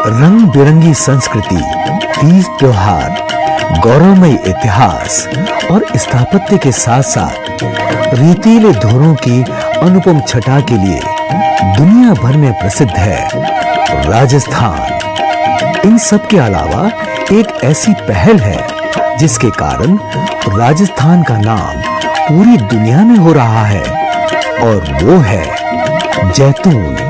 रंग बिरंगी संस्कृति, तीज त्योहार, गौरवमयी इतिहास और स्थापत्य के साथ साथ रेतीले धोरों की अनुपम छटा के लिए दुनिया भर में प्रसिद्ध है राजस्थान। इन सब के अलावा एक ऐसी पहल है जिसके कारण राजस्थान का नाम पूरी दुनिया में हो रहा है और वो है जैतून।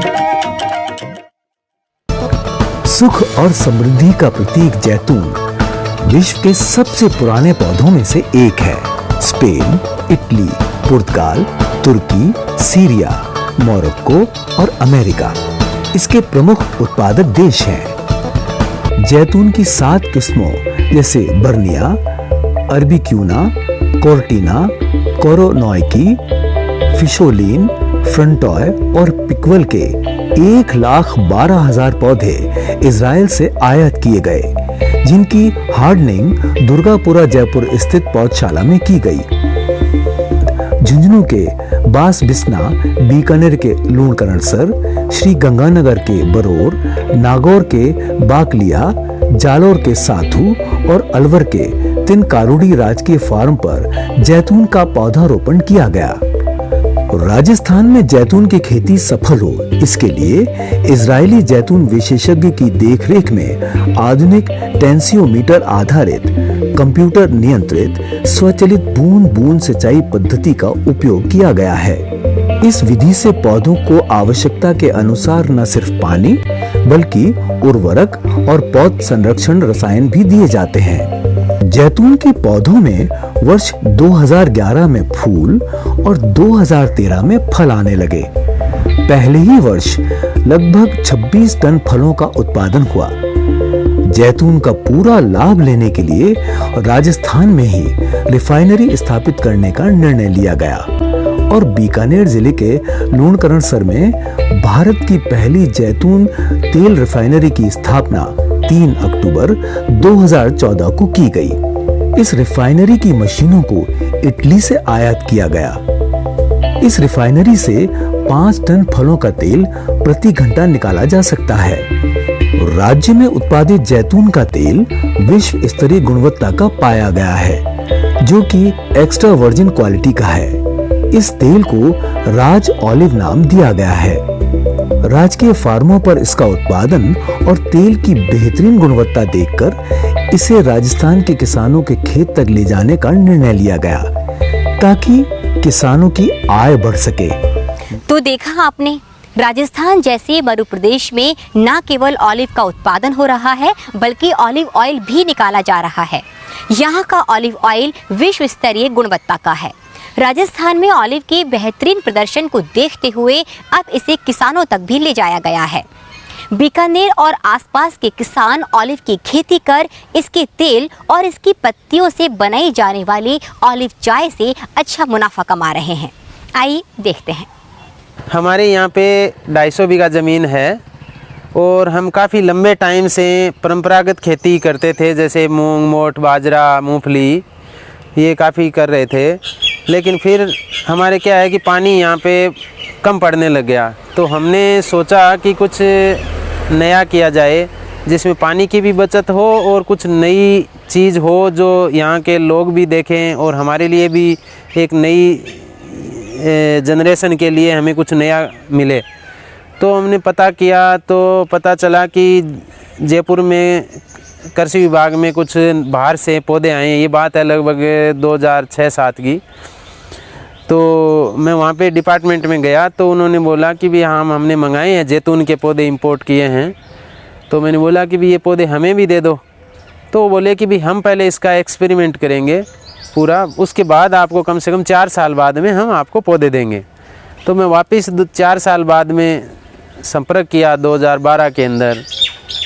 सुख और समृद्धि का प्रतीक जैतून विश्व के सबसे पुराने पौधों में से एक है। स्पेन, इटली, पुर्तगाल, तुर्की, सीरिया, मोरक्को और अमेरिका इसके प्रमुख उत्पादक देश हैं। जैतून की 7 किस्मों जैसे बर्निया, अरबिक्यूना, कोर्टिना, कोरोनॉइकी, फिशोलिन, फ्रंटॉय और पिक्वल के 1,12,000 पौधे इजराइल से आयात किए गए, जिनकी हार्डनिंग दुर्गापुरा जयपुर स्थित पौधशाला में की गई। झुंझुनू के बास बिस्ना, बीकानेर के लूणकरणसर, श्री गंगानगर के बरोर, नागौर के बाकलिया, जालोर के साथू और अलवर के तिनकारुड़ी राजकीय फार्म पर जैतून का पौधारोपण किया गया। राजस्थान में जैतून की खेती सफल हो, इसके लिए इजरायली जैतून विशेषज्ञ की देखरेख में आधुनिक टेंसियोमीटर आधारित कंप्यूटर नियंत्रित स्वचालित बूंद बूंद सिंचाई पद्धति का उपयोग किया गया है। इस विधि से पौधों को आवश्यकता के अनुसार न सिर्फ पानी बल्कि उर्वरक और पौध संरक्षण रसायन भी दिए जाते हैं। जैतून के पौधों में वर्ष 2011 में फूल और 2013 में फल आने लगे। पहले ही वर्ष लगभग 26 टन फलों का उत्पादन हुआ। जैतून का पूरा लाभ लेने के लिए राजस्थान में ही रिफाइनरी स्थापित करने का निर्णय लिया गया और बीकानेर जिले के लूणकरणसर में भारत की पहली जैतून तेल रिफाइनरी की स्थापना 3 अक्टूबर 2014 को की गई। इस रिफाइनरी की मशीनों को इटली से आयात किया गया। इस रिफाइनरी से 5 टन फलों का तेल प्रति घंटा निकाला जा सकता है। राज्य में उत्पादित जैतून का तेल विश्व स्तरीय गुणवत्ता का पाया गया है, जो कि एक्स्ट्रा वर्जिन क्वालिटी का है। इस तेल को राज ऑलिव नाम दिया गया है। राजकीय फार्मों पर इसका उत्पादन और तेल की बेहतरीन गुणवत्ता देखकर इसे राजस्थान के किसानों के खेत तक ले जाने का निर्णय लिया गया, ताकि किसानों की आय बढ़ सके। तो देखा आपने, राजस्थान जैसे मरु प्रदेश में न केवल ऑलिव का उत्पादन हो रहा है बल्कि ऑलिव ऑयल भी निकाला जा रहा है। यहाँ का ऑलिव ऑयल विश्व स्तरीय गुणवत्ता का है। राजस्थान में ऑलिव के बेहतरीन प्रदर्शन को देखते हुए अब इसे किसानों तक भी ले जाया गया है। बीकानेर और आसपास के किसान ऑलिव की खेती कर इसके तेल और इसकी पत्तियों से बनाई जाने वाली ऑलिव चाय से अच्छा मुनाफा कमा रहे हैं। आइए देखते हैं। हमारे यहाँ पे 250 बीघा ज़मीन है और हम काफ़ी लंबे टाइम से परंपरागत खेती करते थे, जैसे मूंग, मोठ, बाजरा, मूंगफली, ये काफ़ी कर रहे थे। लेकिन फिर हमारे क्या है कि पानी यहाँ पे कम पड़ने लग गया, तो हमने सोचा कि कुछ नया किया जाए जिसमें पानी की भी बचत हो और कुछ नई चीज़ हो जो यहाँ के लोग भी देखें और हमारे लिए भी एक नई जनरेशन के लिए हमें कुछ नया मिले। तो हमने पता किया तो पता चला कि जयपुर में कृषि विभाग में कुछ बाहर से पौधे आए हैं। ये बात है लगभग 2006-07 की। तो मैं वहाँ पे डिपार्टमेंट में गया तो उन्होंने बोला कि भी हाँ हमने मंगाए हैं, जैतून के पौधे इंपोर्ट किए हैं। तो मैंने बोला कि भी ये पौधे हमें भी दे दो। तो वो बोले कि भी हम पहले इसका एक्सपेरिमेंट करेंगे पूरा, उसके बाद आपको कम से कम 4 साल बाद में हम आपको पौधे देंगे। तो मैं वापस 4 साल बाद में संपर्क किया 2012 के अंदर,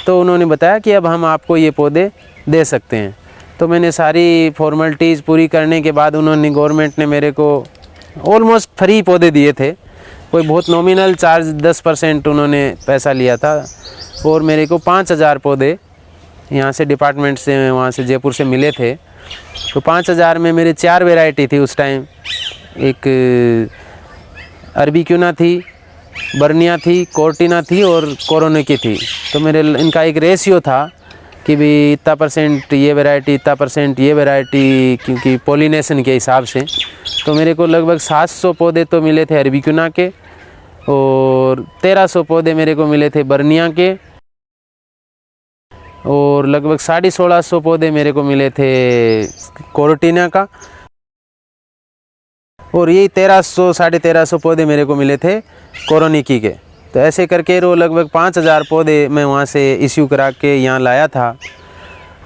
तो उन्होंने बताया कि अब हम आपको ये पौधे दे सकते हैं। तो मैंने सारी फॉर्मेलिटीज़ पूरी करने के बाद उन्होंने गवर्नमेंट ने मेरे को ऑलमोस्ट फ्री पौधे दिए थे। कोई बहुत नॉमिनल चार्ज 10% उन्होंने पैसा लिया था और मेरे को 5000 पौधे यहाँ से डिपार्टमेंट से, वहाँ से जयपुर से मिले थे। तो 5000 में मेरे 4 वैरायटी थी उस टाइम। एक अरबिक्यूना थी, बर्निया थी, कोर्टिना थी और कोरोनिकी थी। तो मेरे इनका एक रेशियो था कि भी इतना % ये वैरायटी, इतना % ये वैरायटी, क्योंकि पोलिनेशन के हिसाब से। तो मेरे को लगभग 700 पौधे तो मिले थे अरबिक्यूना के और 1300 पौधे मेरे को मिले थे बर्निया के और लगभग 1650 पौधे मेरे को मिले थे कोर्टिना का और यही 1300 साढ़े 1300 पौधे मेरे को मिले थे कोरोनिकी के। तो ऐसे करके वो लगभग 5000 पौधे मैं वहाँ से इश्यू करा के यहाँ लाया था।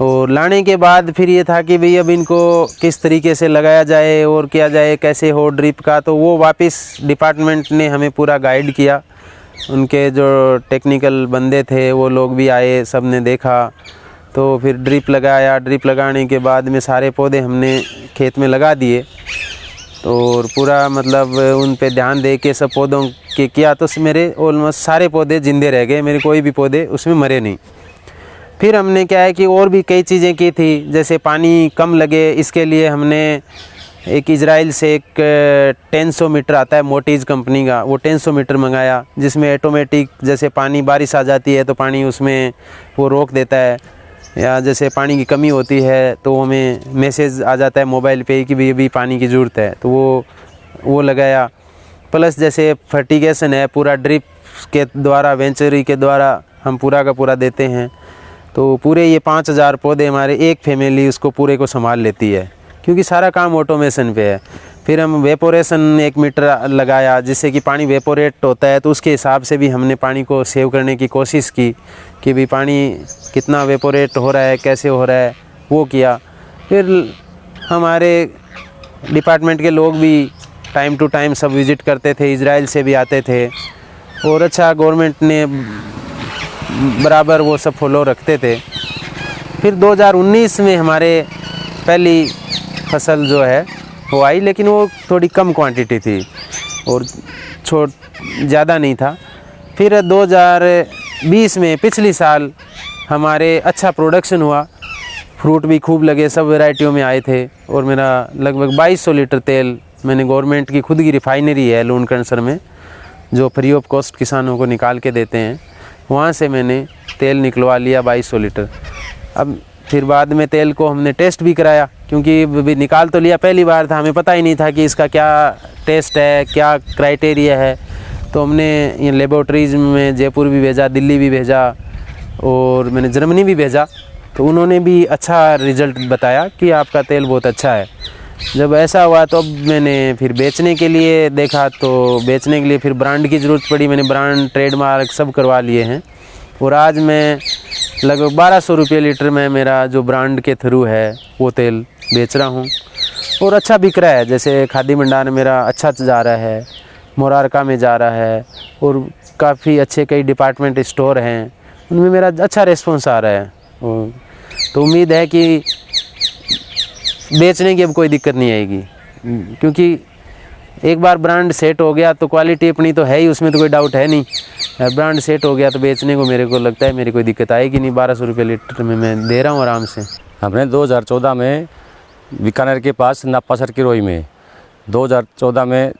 और लाने के बाद फिर ये था कि भाई अब इनको किस तरीके से लगाया जाए और किया जाए, कैसे हो ड्रिप का। तो वो वापस डिपार्टमेंट ने हमें पूरा गाइड किया, उनके जो टेक्निकल बंदे थे वो लोग भी आए, सब ने देखा। तो फिर ड्रिप लगाया, ड्रिप लगाने के बाद में सारे पौधे हमने खेत में लगा दिए और पूरा मतलब उन पे ध्यान दे के सब पौधों के किया। तो मेरे ऑलमोस्ट सारे पौधे जिंदे रह गए, मेरे कोई भी पौधे उसमें मरे नहीं। फिर हमने क्या है कि और भी कई चीज़ें की थी, जैसे पानी कम लगे इसके लिए हमने एक इजराइल से एक 1000 मीटर आता है मोटीज कंपनी का, वो 1000 मीटर मंगाया, जिसमें ऑटोमेटिक जैसे पानी बारिश आ जाती है तो पानी उसमें वो रोक देता है, या जैसे पानी की कमी होती है तो हमें मैसेज आ जाता है मोबाइल पे कि भी अभी पानी की ज़रूरत है, तो वो लगाया। प्लस जैसे फर्टिगेशन है पूरा ड्रिप के द्वारा, वेंचरी के द्वारा हम पूरा का पूरा देते हैं। तो पूरे ये 5000 पौधे हमारे एक फैमिली उसको पूरे को संभाल लेती है, क्योंकि सारा काम ऑटोमेशन पे है। फिर हम वेपोरेशन 1 मीटर लगाया, जिससे कि पानी वेपोरेट होता है, तो उसके हिसाब से भी हमने पानी को सेव करने की कोशिश की कि भी पानी कितना वेपोरेट हो रहा है, कैसे हो रहा है, वो किया। फिर हमारे डिपार्टमेंट के लोग भी टाइम टू टाइम सब विज़िट करते थे, इजराइल से भी आते थे और अच्छा गवर्नमेंट ने बराबर वो सब फॉलो रखते थे। फिर 2019 में हमारे पहली फसल जो है वो आई, लेकिन वो थोड़ी कम क्वांटिटी थी और ज़्यादा नहीं था। फिर 2020 में पिछली साल हमारे अच्छा प्रोडक्शन हुआ, फ्रूट भी खूब लगे, सब वैरायटियों में आए थे और मेरा लगभग 2200 लीटर तेल मैंने गवर्नमेंट की खुद की रिफाइनरी है लून कंसर में, जो फ्री ऑफ कॉस्ट किसानों को निकाल के देते हैं, वहाँ से मैंने तेल निकलवा लिया 2200 लीटर। अब फिर बाद में तेल को हमने टेस्ट भी कराया, क्योंकि निकाल तो लिया, पहली बार था, हमें पता ही नहीं था कि इसका क्या टेस्ट है, क्या क्राइटेरिया है। तो हमने ये लेबोरेटरीज में जयपुर भी भेजा, दिल्ली भी भेजा और मैंने जर्मनी भी भेजा, तो उन्होंने भी अच्छा रिज़ल्ट बताया कि आपका तेल बहुत अच्छा है। जब ऐसा हुआ तो अब मैंने फिर बेचने के लिए देखा, तो बेचने के लिए फिर ब्रांड की ज़रूरत पड़ी, मैंने ब्रांड ट्रेडमार्क सब करवा लिए हैं और आज मैं लगभग 1200 रुपये लीटर में मेरा जो ब्रांड के थ्रू है वो तेल बेच रहा हूँ और अच्छा बिक रहा है। जैसे खादी भंडार मेरा अच्छा जा रहा है, मोरारका में जा रहा है और काफ़ी अच्छे कई डिपार्टमेंट स्टोर हैं, उनमें मेरा अच्छा रिस्पॉन्स आ रहा है। तो उम्मीद है कि बेचने की अब कोई दिक्कत नहीं आएगी, क्योंकि एक बार ब्रांड सेट हो गया तो क्वालिटी अपनी तो है ही, उसमें तो कोई डाउट है नहीं। ब्रांड सेट हो गया तो बेचने को मेरे को लगता है मेरी कोई दिक्कत आएगी नहीं। 1200 रुपये लीटर में मैं दे रहा हूँ आराम से। हमने 2014 में बीकानेर के पास नापासर की रोई में 2014 में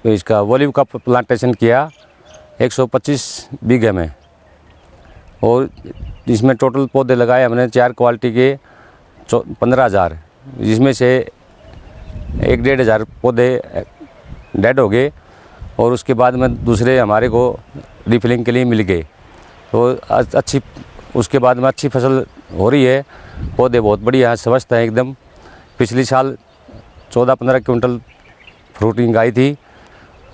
इसका ओलिव का प्लांटेशन किया 125 बीघे में, और इसमें टोटल पौधे लगाए हमने 4 क्वालिटी के 15,000, जिसमें से 1-1.5 पौधे डेड हो गए और उसके बाद में दूसरे हमारे को रिफिलिंग के लिए मिल गए। तो अच्छी उसके बाद में अच्छी फसल हो रही है, पौधे बहुत बढ़िया हैं, स्वस्थ हैं एकदम। पिछली साल 14-15 क्विंटल फ्रूटिंग आई थी,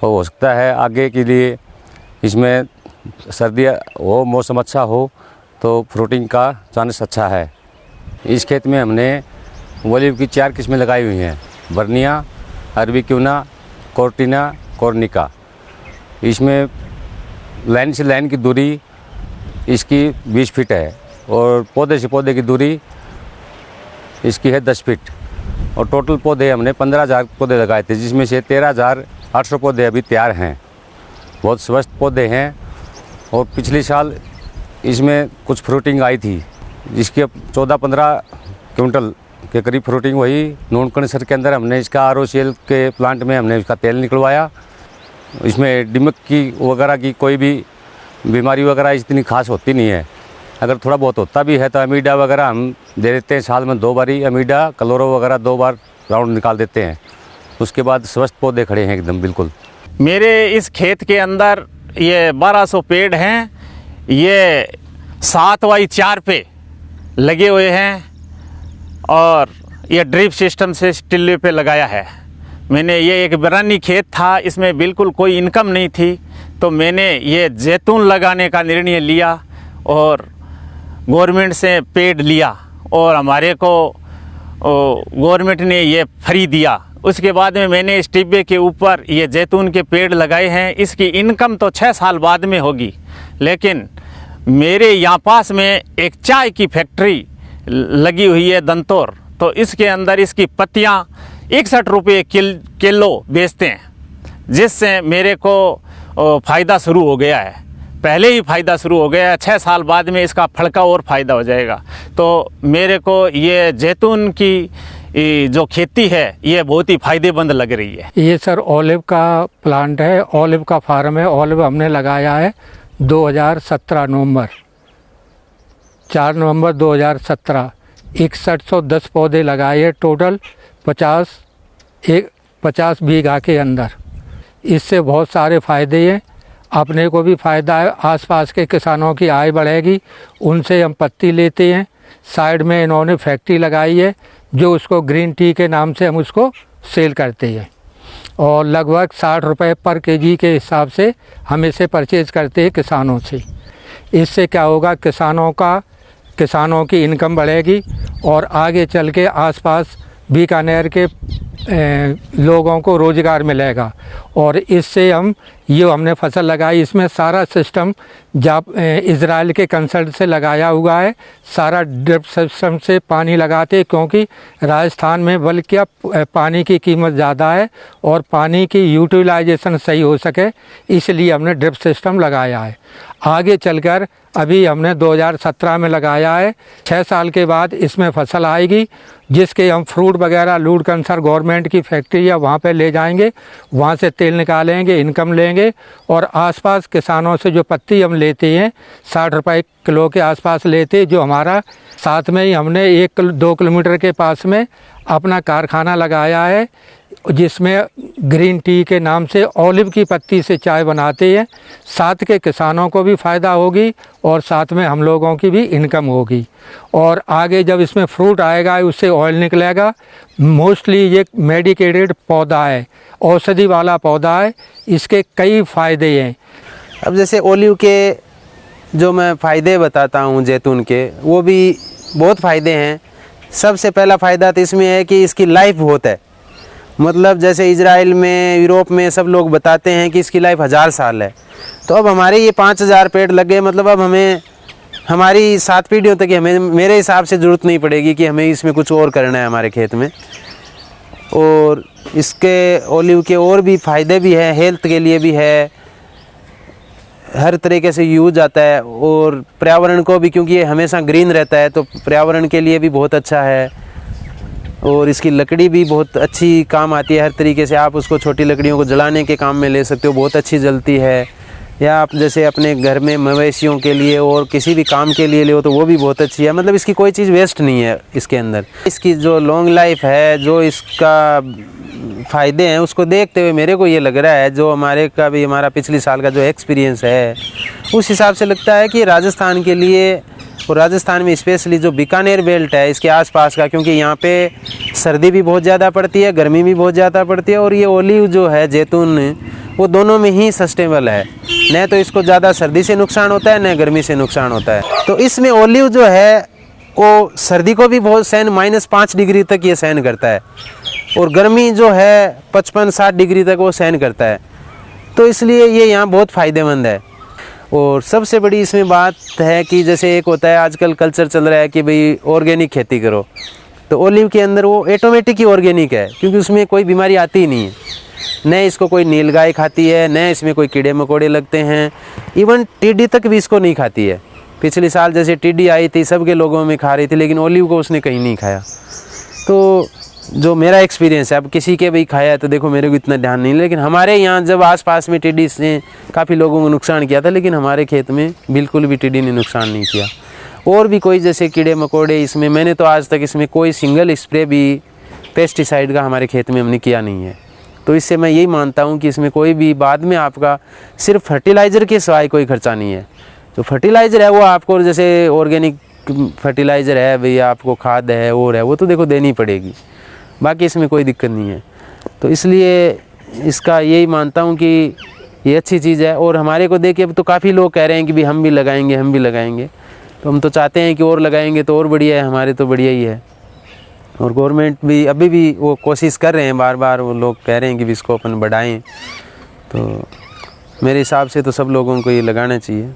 और हो सकता है आगे के लिए इसमें सर्दी हो, मौसम अच्छा हो तो फ्रूटिंग का चांस अच्छा है। इस खेत में हमने ओलिव की 4 किस्में लगाई हुई हैं, बर्निया, अरबिक्यूना, कोर्टिना, कोर्निका। इसमें लाइन से लाइन की दूरी इसकी 20 फीट है और पौधे से पौधे की दूरी इसकी है 10 फीट, और टोटल पौधे हमने 15,000 पौधे लगाए थे, जिसमें से 13,800 पौधे अभी तैयार हैं। बहुत स्वस्थ पौधे हैं और पिछले साल इसमें कुछ फ्रूटिंग आई थी, जिसकी अब 14-15 क्विंटल के करीब फ्रूटिंग हुई। नून कंसर के अंदर हमने इसका ROCL के प्लांट में हमने इसका तेल निकलवाया इसमें दिमक की वगैरह की कोई भी बीमारी वगैरह इतनी खास होती नहीं है। अगर थोड़ा बहुत होता भी है तो अमीडा वगैरह हम दे देते हैं, साल में 2 बार ही अमीडा क्लोरो वगैरह 2 बार राउंड निकाल देते हैं। उसके बाद स्वस्थ पौधे खड़े हैं एकदम बिल्कुल। मेरे इस खेत के अंदर ये 1200 पेड़ हैं, ये 7x4 पे लगे हुए हैं और ये ड्रिप सिस्टम से टिल्ले पे लगाया है। मैंने ये एक बिरानी खेत था, इसमें बिल्कुल कोई इनकम नहीं थी, तो मैंने ये जैतून लगाने का निर्णय लिया और गवर्नमेंट से पेड़ लिया और हमारे को गवर्नमेंट ने ये फ्री दिया। उसके बाद में मैंने इस टिब्बे के ऊपर ये जैतून के पेड़ लगाए हैं। इसकी इनकम तो 6 साल बाद में होगी, लेकिन मेरे यहाँ पास में एक चाय की फैक्ट्री लगी हुई है दंतौर, तो इसके अंदर इसकी पत्तियाँ 61 रुपये किलो बेचते हैं, जिससे मेरे को फ़ायदा शुरू हो गया है। पहले ही फ़ायदा शुरू हो गया है, 6 साल बाद में इसका फल का और फ़ायदा हो जाएगा। तो मेरे को ये जैतून की जो खेती है ये बहुत ही फ़ायदेमंद लग रही है। ये सर ऑलिव का प्लांट है, ऑलिव का फार्म है। ऑलिव हमने लगाया है 2017 नवंबर 4 नवंबर 2017। 6110 पौधे लगाए टोटल 50 बीघा के अंदर। इससे बहुत सारे फ़ायदे हैं, अपने को भी फ़ायदा है, आसपास के किसानों की आय बढ़ेगी। उनसे हम पत्ती लेते हैं। साइड में इन्होंने फैक्ट्री लगाई है जो उसको ग्रीन टी के नाम से हम उसको सेल करते हैं और लगभग 60 रुपये पर केजी के हिसाब से हम इसे परचेज़ करते हैं किसानों से। इससे क्या होगा, किसानों की इनकम बढ़ेगी और आगे चल के आसपास बीकानेर के लोगों को रोज़गार मिलेगा। और इससे हमने फसल लगाई, इसमें सारा सिस्टम इज़राइल के कंसल्ट से लगाया हुआ है। सारा ड्रिप सिस्टम से पानी लगाते, क्योंकि राजस्थान में बल्कि पानी की कीमत ज़्यादा है और पानी की यूटिलाइजेशन सही हो सके, इसलिए हमने ड्रिप सिस्टम लगाया है। आगे चलकर अभी हमने 2017 में लगाया है, 6 साल के बाद इसमें फसल आएगी, जिसके हम फ्रूट वगैरह लूडकंसर गवर्नमेंट की फैक्ट्री है वहाँ पे ले जाएंगे, वहाँ से तेल निकालेंगे, इनकम लेंगे। और आसपास किसानों से जो पत्ती हम लेते हैं 60 रुपये किलो के आसपास लेते, जो हमारा साथ में ही हमने 1-2 किलोमीटर के पास में अपना कारखाना लगाया है, जिसमें ग्रीन टी के नाम से ऑलिव की पत्ती से चाय बनाते हैं। साथ के किसानों को भी फ़ायदा होगी और साथ में हम लोगों की भी इनकम होगी। और आगे जब इसमें फ्रूट आएगा उससे ऑयल निकलेगा। मोस्टली ये मेडिकेटेड पौधा है, औषधि वाला पौधा है, इसके कई फ़ायदे हैं। अब जैसे ओलिव के जो मैं फ़ायदे बताता हूँ जैतून के, वो भी बहुत फ़ायदे हैं। सबसे पहला फ़ायदा तो इसमें है कि इसकी लाइफ बहुत है। मतलब जैसे इजराइल में, यूरोप में सब लोग बताते हैं कि इसकी लाइफ 1000 साल है, तो अब हमारे ये 5000 पेड़ लग गए। मतलब अब हमें हमारी 7 पीढ़ियों तक हमें मेरे हिसाब से ज़रूरत नहीं पड़ेगी कि हमें इसमें कुछ और करना है हमारे खेत में। और इसके ओलिव के और भी फ़ायदे भी हैं, हेल्थ के लिए भी है, हर तरीके से यूज आता है। और पर्यावरण को भी, क्योंकि ये हमेशा ग्रीन रहता है, तो पर्यावरण के लिए भी बहुत अच्छा है। और इसकी लकड़ी भी बहुत अच्छी काम आती है, हर तरीके से आप उसको छोटी लकड़ियों को जलाने के काम में ले सकते हो, बहुत अच्छी जलती है। या आप जैसे अपने घर में मवेशियों के लिए और किसी भी काम के लिए ले हो तो वो भी बहुत अच्छी है। मतलब इसकी कोई चीज़ वेस्ट नहीं है इसके अंदर। इसकी जो लॉन्ग लाइफ है, जो इसका फ़ायदे हैं, उसको देखते हुए मेरे को ये लग रहा है, जो हमारा पिछले साल का जो एक्सपीरियंस है उस हिसाब से लगता है कि राजस्थान के लिए, और राजस्थान में स्पेशली जो बीकानेर बेल्ट है इसके आसपास का, क्योंकि यहाँ पे सर्दी भी बहुत ज़्यादा पड़ती है, गर्मी भी बहुत ज़्यादा पड़ती है, और ये ओलिव जो है जैतून, वो दोनों में ही सस्टेनेबल है। न तो इसको ज़्यादा सर्दी से नुकसान होता है, न गर्मी से नुकसान होता है। तो इसमें ओलिव जो है वो सर्दी को भी बहुत सहन, -5 डिग्री तक ये सहन करता है, और गर्मी जो है 55-60 डिग्री तक वो सहन करता है। तो इसलिए ये यहाँ बहुत फ़ायदेमंद है। और सबसे बड़ी इसमें बात है कि जैसे एक होता है आजकल कल्चर चल रहा है कि भाई ऑर्गेनिक खेती करो, तो ओलिव के अंदर वो ऑटोमेटिक ही ऑर्गेनिक है, क्योंकि उसमें कोई बीमारी आती ही नहीं है। न इसको कोई नीलगाय खाती है, न इसमें कोई कीड़े मकोड़े लगते हैं, इवन टिड्डी तक भी इसको नहीं खाती है। पिछले साल जैसे टिड्डी आई थी, सबके लोगों में खा रही थी, लेकिन ओलिव को उसने कहीं नहीं खाया। तो जो मेरा एक्सपीरियंस है, अब किसी के भी खाया है तो देखो मेरे को इतना ध्यान नहीं, लेकिन हमारे यहाँ जब आसपास में टिड्डी ने काफ़ी लोगों को नुकसान किया था, लेकिन हमारे खेत में बिल्कुल भी टिड्डी ने नुकसान नहीं किया। और भी कोई जैसे कीड़े मकोड़े, इसमें मैंने तो आज तक इसमें कोई सिंगल स्प्रे भी पेस्टिसाइड का हमारे खेत में हमने किया नहीं है। तो इससे मैं यही मानता हूँ कि इसमें कोई भी बाद में आपका सिर्फ फर्टिलाइज़र के सिवाय कोई खर्चा नहीं है। जो फर्टिलाइज़र है वो आपको, जैसे ऑर्गेनिक फर्टिलाइज़र है भैया, आपको खाद है और है, वो तो देखो देनी पड़ेगी, बाकी इसमें कोई दिक्कत नहीं है। तो इसलिए इसका यही मानता हूँ कि ये अच्छी चीज़ है। और हमारे को देखिए अब तो काफ़ी लोग कह रहे हैं कि भी हम भी लगाएंगे, हम भी लगाएंगे, तो हम तो चाहते हैं कि और लगाएंगे तो और बढ़िया है, हमारे तो बढ़िया ही है। और गवर्नमेंट भी अभी भी वो कोशिश कर रहे हैं, बार बार वो लोग कह रहे हैं कि भी इसको अपन बढ़ाएं। तो मेरे हिसाब से तो सब लोगों को ये लगाना चाहिए।